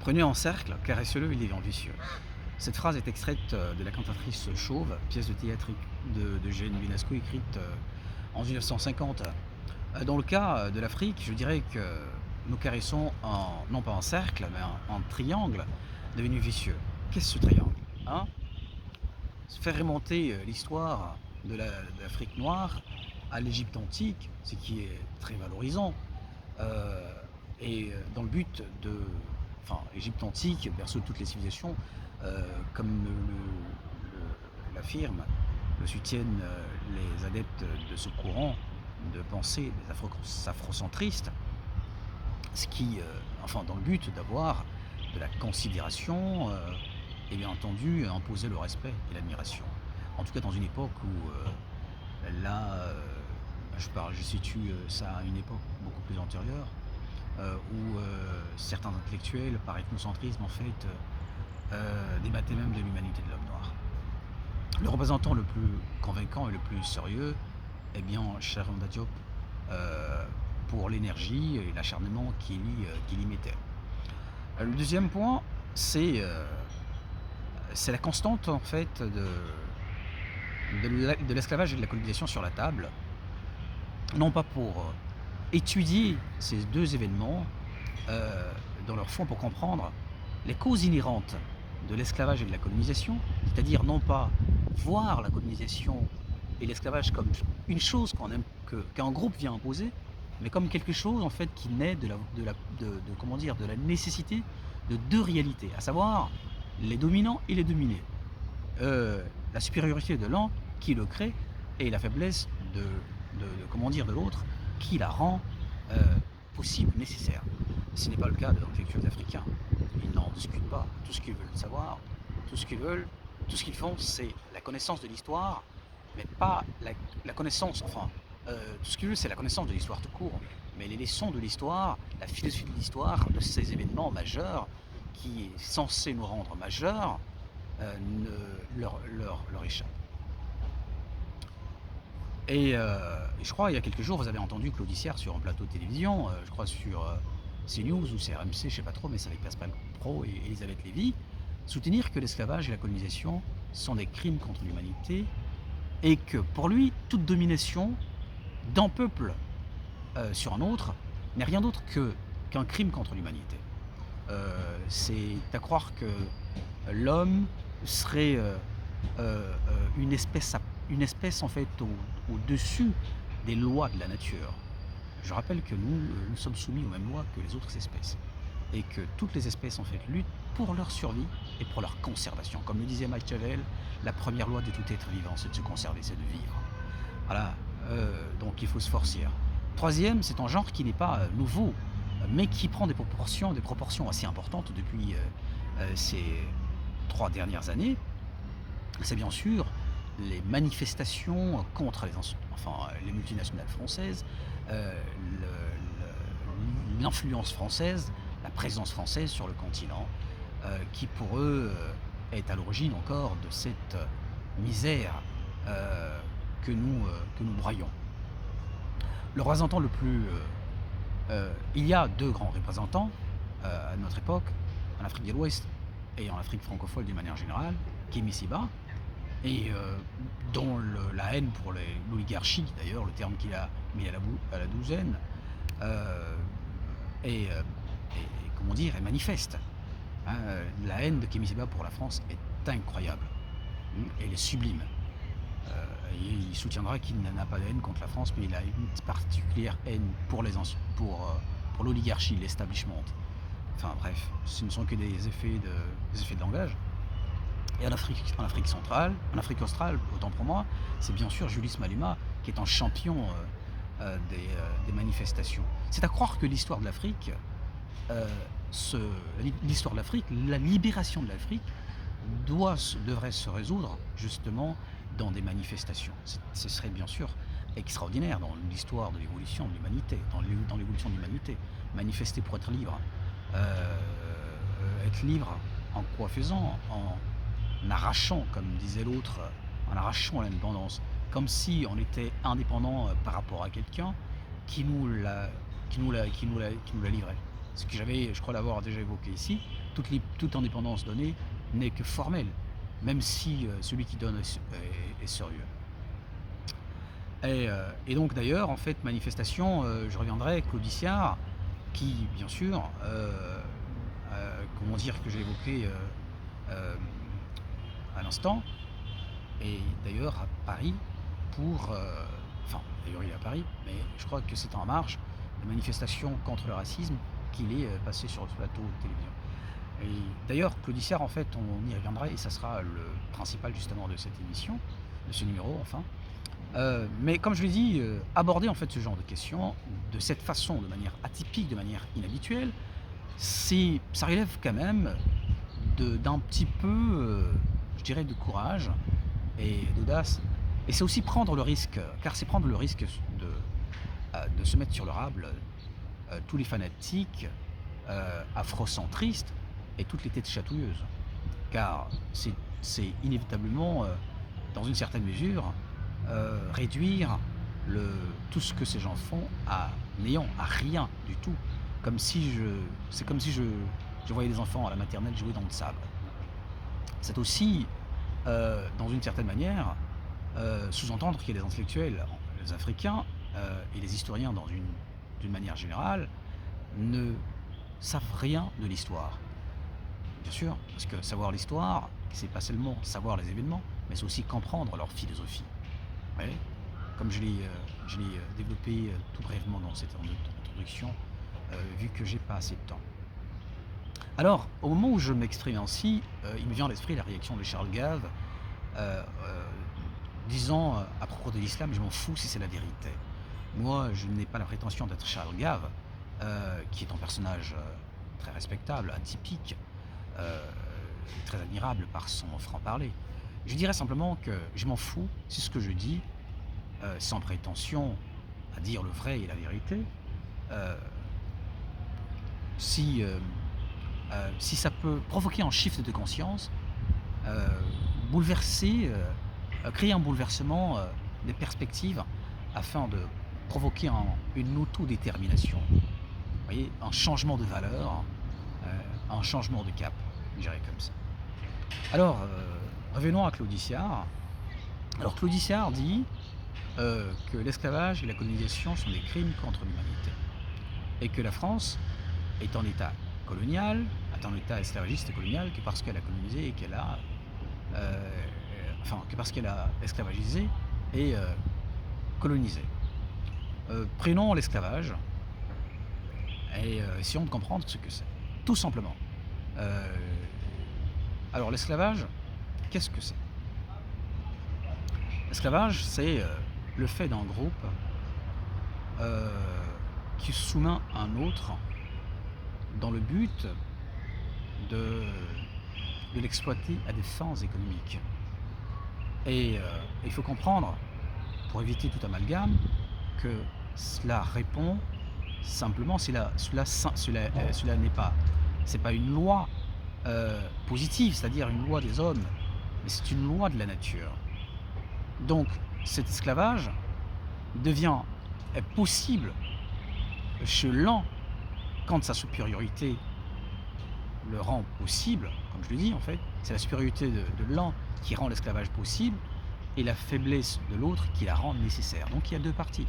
Prenez en cercle, caressez-le, il est vicieux. Cette phrase est extraite de la cantatrice Chauve, pièce de théâtre de Jeanne Vinasco écrite en 1950. Dans le cas de l'Afrique, je dirais que nous caressons non pas en cercle, mais en triangle devenu vicieux. Qu'est-ce ce triangle, hein? Faire remonter l'histoire de l'Afrique noire à l'Égypte antique, ce qui est très valorisant, euh, et dans le but de... Enfin, l'Égypte antique, berceau de toutes les civilisations, comme l'affirment, le soutiennent les adeptes de ce courant de pensée des afrocentristes, ce qui, enfin, dans le but d'avoir de la considération et bien entendu imposer le respect et l'admiration. En tout cas, dans une époque où là, je situe ça à une époque beaucoup plus antérieure, où certains intellectuels, par ethnocentrisme, en fait, débattaient même de l'humanité de l'homme noir. Le représentant le plus convaincant et le plus sérieux, eh bien, Cheikh Anta Diop, euh, pour l'énergie et l'acharnement qu'il y mettait. Le deuxième point, c'est la constante en fait de l'esclavage et de la colonisation sur la table, non pas pour étudier ces deux événements dans leur fond pour comprendre les causes inhérentes de l'esclavage et de la colonisation, c'est-à-dire non pas voir la colonisation et l'esclavage comme une chose qu'un groupe vient imposer, mais comme quelque chose en fait qui naît comment dire, de la nécessité de deux réalités, à savoir les dominants et les dominés. La supériorité de l'un qui le crée et la faiblesse comment dire, de l'autre qui la rend euh, possible, nécessaire. Ce n'est pas le cas de l'intellectuels africains. Ils n'en discutent pas. Tout ce qu'ils veulent savoir, tout ce qu'ils veulent, tout ce qu'ils font, c'est la connaissance de l'histoire, mais pas la connaissance, enfin, tout ce qu'ils veulent, c'est la connaissance de l'histoire tout court, mais les leçons de l'histoire, la philosophie de l'histoire, de ces événements majeurs, qui est censé nous rendre majeurs, leur échappe. Et je crois, il y a quelques jours, vous avez entendu Claude Issert sur un plateau de télévision, je crois sur CNews ou CRMC, je ne sais pas trop, mais c'est avec Pascal Pro et Elisabeth Lévy, soutenir que l'esclavage et la colonisation sont des crimes contre l'humanité et que pour lui, toute domination d'un peuple sur un autre n'est rien d'autre qu'un crime contre l'humanité. C'est à croire que l'homme serait une espèce en fait au-dessus des lois de la nature. Je rappelle que nous sommes soumis aux mêmes lois que les autres espèces et que toutes les espèces en fait luttent pour leur survie et pour leur conservation. Comme le disait Machiavel, la première loi de tout être vivant, c'est de se conserver, c'est de vivre. Voilà, donc il faut se forcer. Troisième, c'est un genre qui n'est pas nouveau, mais qui prend des proportions assez importantes depuis ces 3 dernières années. C'est bien sûr les manifestations contre les multinationales françaises, l'influence française, la présence française sur le continent, qui pour eux est à l'origine encore de cette misère que nous broyons. Le représentant le plus... il y a deux grands représentants à notre époque, en Afrique de l'Ouest et en Afrique francophone d'une manière générale, Kémy Séba, et dont la haine pour l'oligarchie, d'ailleurs, le terme qu'il a mis à la douzaine, euh, est, comment dire, est manifeste. Hein. La haine de Kémy Séba pour la France est incroyable. Elle est sublime. Il soutiendra qu'il n'a pas de haine contre la France, mais il a une particulière haine pour l'oligarchie, l'establishment. Enfin bref, ce ne sont que des effets de langage. Et en Afrique centrale, en Afrique australe, autant pour moi, c'est bien sûr Julius Malema qui est un champion des manifestations. C'est à croire que l'histoire de l'Afrique, la libération de l'Afrique, devrait se résoudre justement dans des manifestations. Ce serait bien sûr extraordinaire dans l'histoire de l'évolution de l'humanité, dans l'évolution de l'humanité. Manifester pour être libre. Être libre en quoi faisant? En arrachant, comme disait l'autre, en arrachant l'indépendance. Comme si on était indépendant par rapport à quelqu'un qui nous la livrait. ce que j'avais, je crois l'avoir déjà évoqué ici, toute indépendance donnée n'est que formelle, même si celui qui donne est sérieux. Et donc d'ailleurs, en fait, manifestation, je reviendrai, Claudiciard, qui, bien sûr, comment dire, que j'ai évoqué euh, à l'instant, et d'ailleurs à Paris pour... enfin, d'ailleurs il est à Paris, mais je crois que c'est en marge de manifestation contre le racisme qu'il est passé sur le plateau de télévision. Et d'ailleurs, Claudiciard, en fait, on y reviendra, et ça sera le principal justement de cette émission, de ce numéro, enfin. Mais comme je l'ai dit, aborder en fait ce genre de questions de cette façon, de manière atypique, de manière inhabituelle, ça relève quand même d'un petit peu, je dirais, de courage et d'audace. Et c'est aussi prendre le risque, car c'est prendre le risque de se mettre sur le rable tous les fanatiques afrocentristes et toutes les têtes chatouilleuses. Car c'est inévitablement, dans une certaine mesure, réduire tout ce que ces gens font à néant, à rien du tout. C'est comme si je voyais des enfants à la maternelle jouer dans le sable. C'est aussi, dans une certaine manière, sous-entendre qu'il y a des intellectuels, les Africains et les historiens d'une manière générale, ne savent rien de l'histoire. Bien sûr, parce que savoir l'histoire, c'est pas seulement savoir les événements, mais c'est aussi comprendre leur philosophie. Ouais. Comme je l'ai développé tout brièvement dans cette introduction, vu que j'ai pas assez de temps. Alors, au moment où je m'exprime ainsi, il me vient à l'esprit la réaction de Charles Gave, disant à propos de l'islam, je m'en fous si c'est la vérité. Moi, je n'ai pas la prétention d'être Charles Gave, qui est un personnage très respectable, atypique, très admirable par son franc-parler. Je dirais simplement que je m'en fous, c'est ce que je dis, sans prétention à dire le vrai et la vérité. Euh, si, si ça peut provoquer un shift de conscience, euh, bouleverser, créer un bouleversement des perspectives afin de provoquer une autodétermination, vous voyez, un changement de valeur, un changement de cap, je dirais comme ça. Alors, revenons à Claudiciard. Alors Claudiciard dit que l'esclavage et la colonisation sont des crimes contre l'humanité, et que la France est en état colonial, est en état esclavagiste et colonial, que parce qu'elle a colonisé et qu'elle a... que parce qu'elle a esclavagisé et colonisé. Prenons l'esclavage et essayons de comprendre ce que c'est, tout simplement. Alors l'esclavage, qu'est-ce que c'est? L'esclavage, c'est le fait d'un groupe qui soumet un autre dans le but de l'exploiter à des fins économiques. Et il faut comprendre, pour éviter tout amalgame, que cela répond simplement, cela n'est pas, c'est pas une loi positive, c'est-à-dire une loi des hommes, mais c'est une loi de la nature. Donc cet esclavage est possible chez l'un quand sa supériorité le rend possible, comme je le dis en fait, c'est la supériorité de l'un qui rend l'esclavage possible et la faiblesse de l'autre qui la rend nécessaire. Donc il y a deux parties.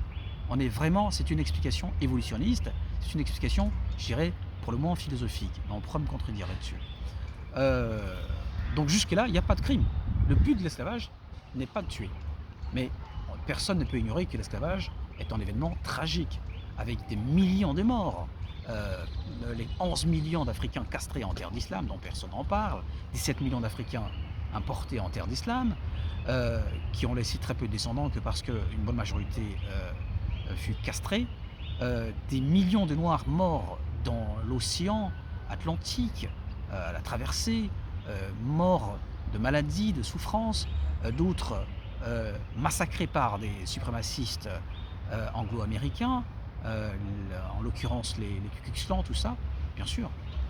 C'est une explication évolutionniste, c'est une explication, je dirais, pour le moins philosophique. On pourra me contredire là-dessus. Donc jusque-là, il n'y a pas de crime. Le but de l'esclavage n'est pas de tuer. Mais personne ne peut ignorer que l'esclavage est un événement tragique, avec des millions de morts. Les 11 millions d'Africains castrés en terre d'islam, dont personne n'en parle, 17 millions d'Africains importés en terre d'islam, qui ont laissé très peu de descendants que parce qu'une bonne majorité fut castrée, des millions de Noirs morts dans l'océan Atlantique, à la traversée, morts de maladies, de souffrances, d'autres massacrés par des suprémacistes anglo-américains, en l'occurrence les Ku Klux Klan, tout ça, bien sûr.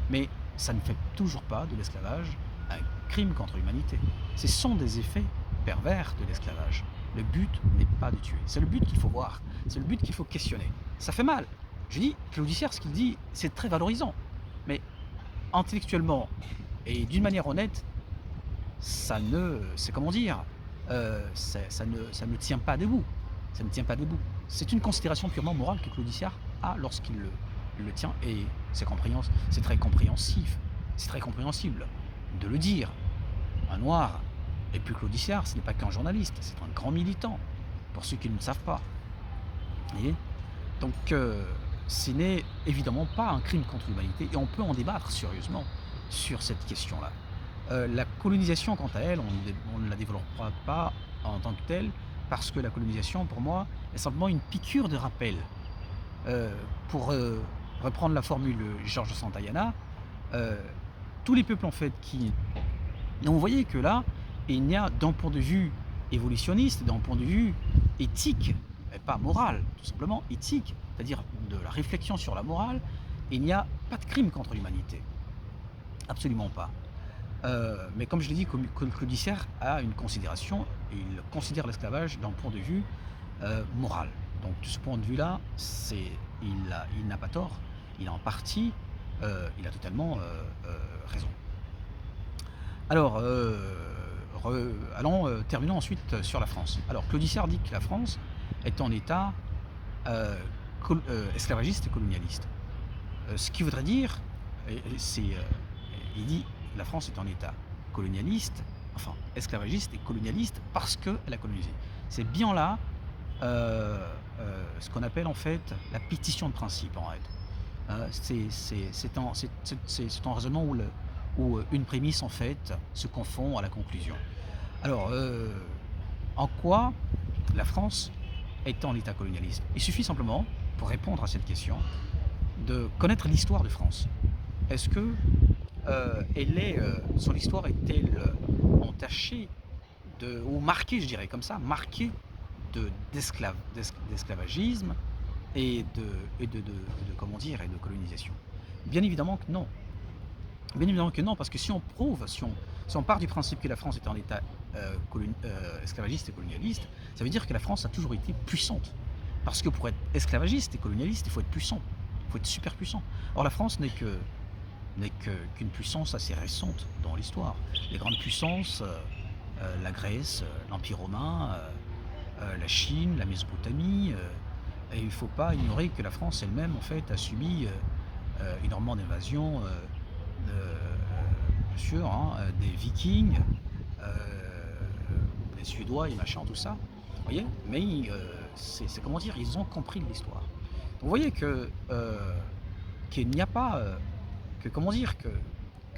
Mais ça ne fait toujours pas de l'esclavage un crime contre l'humanité. Ce sont des effets pervers de l'esclavage. Le but n'est pas de tuer. C'est le but qu'il faut voir. C'est le but qu'il faut questionner. Ça fait mal. Je dis, Claudicière, ce qu'il dit, c'est très valorisant. Mais intellectuellement et d'une manière honnête, c'est comment dire, ça ne tient pas debout. Ça ne tient pas debout. C'est une considération purement morale que Claudiciard a lorsqu'il le tient, et c'est très compréhensif, c'est très compréhensible de le dire. Un noir, et puis Claudiciard, ce n'est pas qu'un journaliste, c'est un grand militant, pour ceux qui ne le savent pas. Vous voyez. Donc, ce n'est évidemment pas un crime contre l'humanité, et on peut en débattre sérieusement sur cette question-là. La colonisation, quant à elle, on ne la développera pas en tant que telle, parce que la colonisation, pour moi, est simplement une piqûre de rappel. Pour reprendre la formule Georges Santayana, tous les peuples en fait qui... Donc vous voyez que là, il n'y a d'un point de vue évolutionniste, d'un point de vue éthique, et pas moral, tout simplement éthique, c'est-à-dire de la réflexion sur la morale, il n'y a pas de crime contre l'humanité. Absolument pas. Mais comme je l'ai dit, Claudicière a une considération, il considère l'esclavage d'un point de vue moral. Donc de ce point de vue-là, il n'a pas tort, il a en partie, il a totalement raison. Alors, terminons ensuite sur la France. Alors, Claudiciard dit que la France est en état esclavagiste et colonialiste. Ce qui voudrait dire, il dit la France est en état colonialiste, enfin esclavagiste et colonialiste parce qu'elle a colonisé. C'est bien là ce qu'on appelle en fait la pétition de principe en fait. C'est un raisonnement où une prémisse en fait se confond à la conclusion. Alors, en quoi la France est en état colonialiste? Il suffit simplement, pour répondre à cette question, de connaître l'histoire de France. Est-ce que son histoire est-elle entachée ou marquée, je dirais comme ça, marquée d'esclavagisme et comment dire, et de colonisation? Bien évidemment que non. Bien évidemment que non, parce que si on part du principe que la France est en état esclavagiste et colonialiste, ça veut dire que la France a toujours été puissante. Parce que pour être esclavagiste et colonialiste, il faut être puissant, il faut être super puissant. Or la France n'est qu'une puissance assez récente dans l'histoire. Les grandes puissances, la Grèce, l'Empire romain, la Chine, la Mésopotamie, et il ne faut pas ignorer que la France elle-même en fait a subi énormément d'invasions, bien sûr, hein, des Vikings, des Suédois et machin, tout ça. Vous voyez. Mais c'est comment dire, ils ont compris l'histoire. Vous voyez que qu'il n'y a pas comment dire que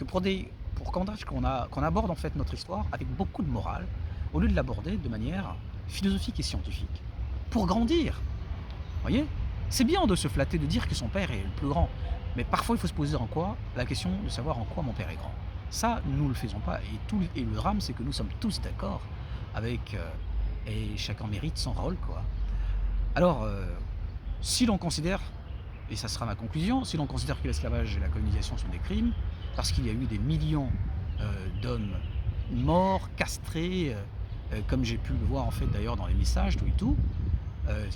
qu'on aborde en fait notre histoire avec beaucoup de morale, au lieu de l'aborder de manière philosophique et scientifique, pour grandir. Vous voyez. C'est bien de se flatter de dire que son père est le plus grand, mais parfois il faut se poser la question de savoir en quoi mon père est grand. Ça, nous ne le faisons pas, et le drame, c'est que nous sommes tous d'accord avec, et chacun mérite son rôle, quoi. Alors, si l'on considère, et ça sera ma conclusion, si l'on considère que l'esclavage et la colonisation sont des crimes, parce qu'il y a eu des millions d'hommes morts, castrés, comme j'ai pu le voir en fait d'ailleurs dans les messages, tout et tout,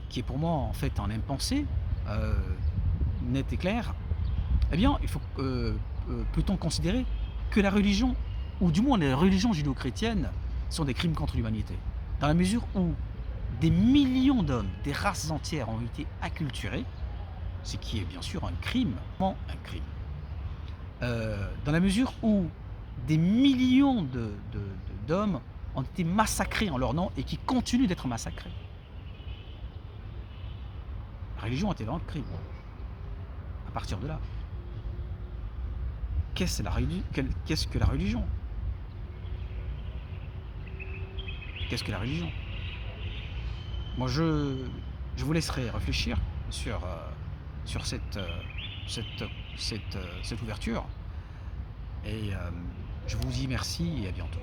qui est pour moi en fait un impensé, net et clair, eh bien, peut-on considérer que la religion, ou du moins les religions judéo-chrétiennes, sont des crimes contre l'humanité, dans la mesure où des millions d'hommes, des races entières ont été acculturées, ce qui est bien sûr un crime, un crime. Dans la mesure où des millions d'hommes ont été massacrés en leur nom et qui continuent d'être massacrés. La religion est évidemment un crime. À partir de là, qu'est-ce que la religion? Qu'est-ce que la religion? Moi, je vous laisserai réfléchir sur cette ouverture. Et je vous dis merci et à bientôt.